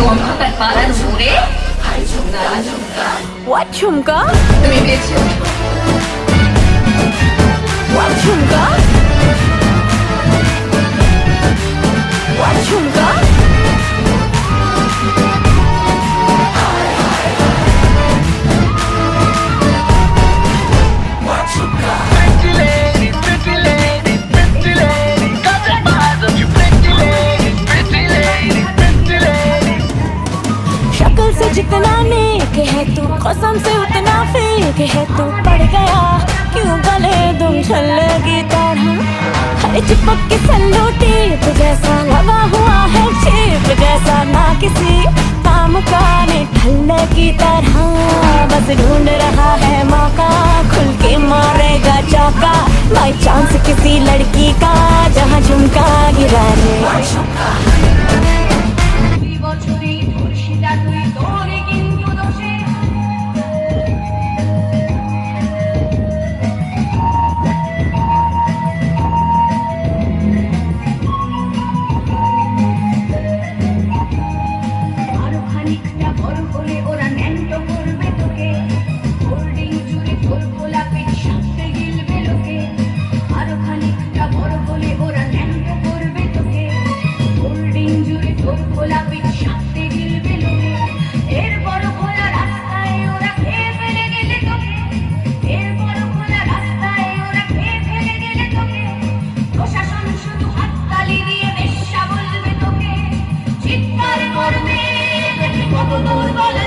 অন্ধকার পাড়ার মোড়ে ঝুমকা ঝুমকা What ঝুমকা? তুমি পেয়েছো What jhumka? What jhumka? Pretty lady, pretty lady, pretty lady, got the eyes of you, pretty lady, pretty lady, pretty lady. शक्ल से जितना नेक है तू, कसम से उतना फेक है तू। पड़ गया क्यों गले तुम छल्ले की तरह, हर चिपक के सल्लो टेप जैसा लगा हुआ है शेप जैसा, ना किसी काम का ने ठल्ले की तरह। बस ढूंढ रहा है मौका, खुल के मारेगा चौका, बाई चांस किसी लड़की का जहाँ झुमका गिरा दे। চিৎকার করবে কত দূর বলে